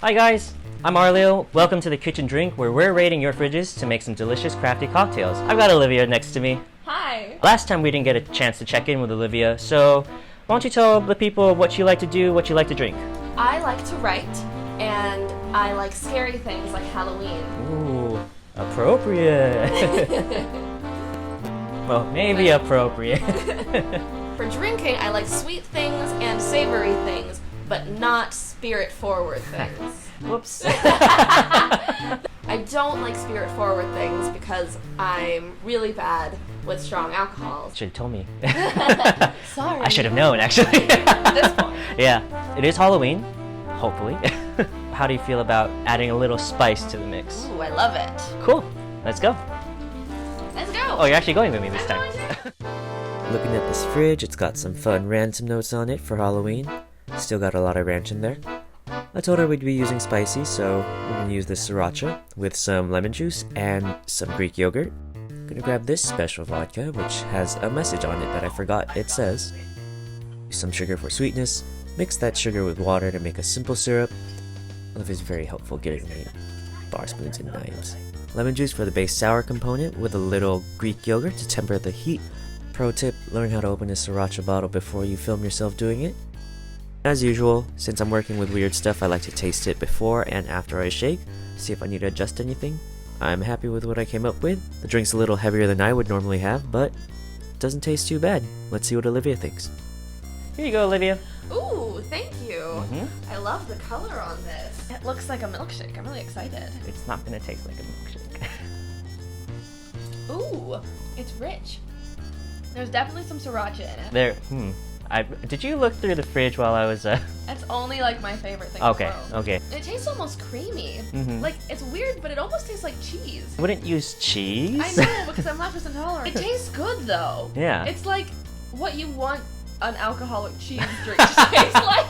Hi guys, I'm Arleo. Welcome to the Kitchen Drink, where we're raiding your fridges to make some delicious crafty cocktails. I've got Olivia next to me. Hi. Last time we didn't get a chance to check in with Olivia, so why don't you tell the people what you like to do, what you like to drink? I like to write, and I like scary things like Halloween. Ooh, appropriate. Well, maybe appropriate. For drinking, I like sweet things and savory things, but not spirit-forward things. Whoops. I don't like spirit-forward things because I'm really bad with strong alcohols. Should have told me. Sorry. I should have known, actually. At this point. Yeah, it is Halloween, hopefully. How do you feel about adding a little spice to the mix? Ooh, I love it. Cool, let's go. Let's go. Oh, you're actually going with me this time. Looking at this fridge, it's got some fun ransom notes on it for Halloween. Still got a lot of ranch in there. I told her we'd be using spicy, so we're gonna use this sriracha with some lemon juice and some Greek yogurt. Gonna grab this special vodka, which has a message on it that I forgot. It says, some sugar for sweetness, mix that sugar with water to make a simple syrup. Olivia's very helpful getting me bar spoons and knives. Lemon juice for the base sour component with a little Greek yogurt to temper the heat. Pro tip, learn how to open a sriracha bottle before you film yourself doing it. As usual, since I'm working with weird stuff, I like to taste it before and after I shake, see if I need to adjust anything. I'm happy with what I came up with. The drink's a little heavier than I would normally have, but it doesn't taste too bad. Let's see what Olivia thinks. Here you go, Olivia. Ooh, thank you. Mm-hmm. I love the color on this. It looks like a milkshake. I'm really excited. It's not gonna taste like a milkshake. Ooh, it's rich. There's definitely some sriracha in it. Did you look through the fridge while I was, It's only like my favorite thing Okay, in the world. okay. It tastes almost creamy. Mhm. Like, it's weird, but it almost tastes like cheese. Wouldn't use cheese? I know, because I'm lactose intolerant. It tastes good, though. Yeah. It's like what you want an alcoholic cheese drink to taste like.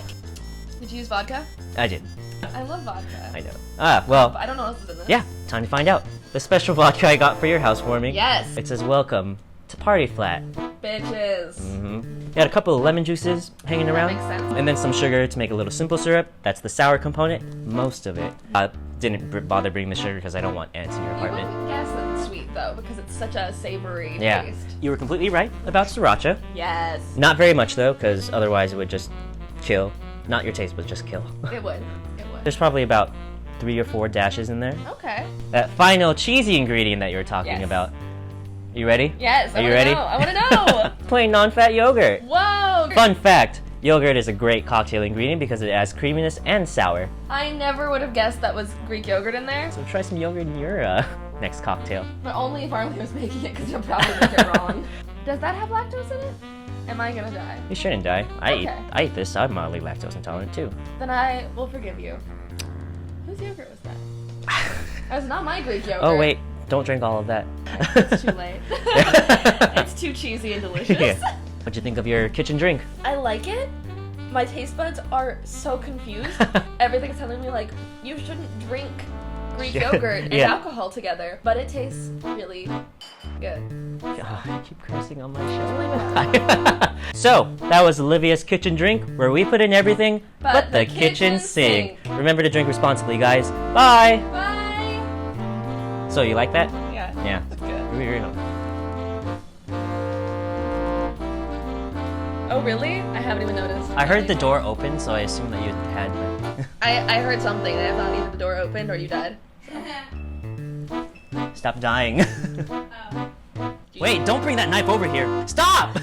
Did you use vodka? I did. I love vodka. I know. Ah, well, But I don't know what else is in this. yeah, time to find out. The special vodka I got for your housewarming. Yes. It says, welcome to Party Flat. Bitches. Got a couple of lemon juices hanging That around. makes sense. And then some sugar to make a little simple syrup. That's the sour component, most of it. I didn't bother bringing the sugar because I don't want ants in your You apartment. wouldn't guess that it's sweet, though, because it's such a savory Yeah, taste. you were completely right about sriracha. Yes. Not very much though, because otherwise it would just kill. Not your taste, but just kill. It would. It would. There's probably about 3 or 4 dashes in there. Okay. That final cheesy ingredient that you were talking Yes. about. You ready? Yes. Are you ready? I want to know. Plain non-fat yogurt. Whoa. Fun fact, yogurt is a great cocktail ingredient because it adds creaminess and sour. I never would have guessed that was Greek yogurt in there, So try some yogurt in your next cocktail. but only if Arleo was making it, because you'll probably make it wrong. Does that have lactose in it? Am I gonna die? You shouldn't die. Okay. I eat this. I'm mildly lactose intolerant too. Then I will forgive you. Whose yogurt was that? That was not my Greek yogurt. Oh wait, don't drink all of that. It's too late. It's too cheesy and delicious. Yeah. What'd you think of your kitchen drink? I like it. My taste buds are so confused. Everything's telling me, like, you shouldn't drink Greek yogurt and Yeah. alcohol together, but it tastes really good. I keep cursing on my show. So, that was Olivia's kitchen drink, where we put in everything but the kitchen sink. Remember to drink responsibly, guys. Bye! Bye! So, you like that? Yeah. Yeah. That's good. Weird. Oh, really? I haven't even noticed. I heard the door open, so I assumed that you had. I heard something, and I thought either the door opened or you died. Stop dying. Wait, don't bring that knife over here. Stop!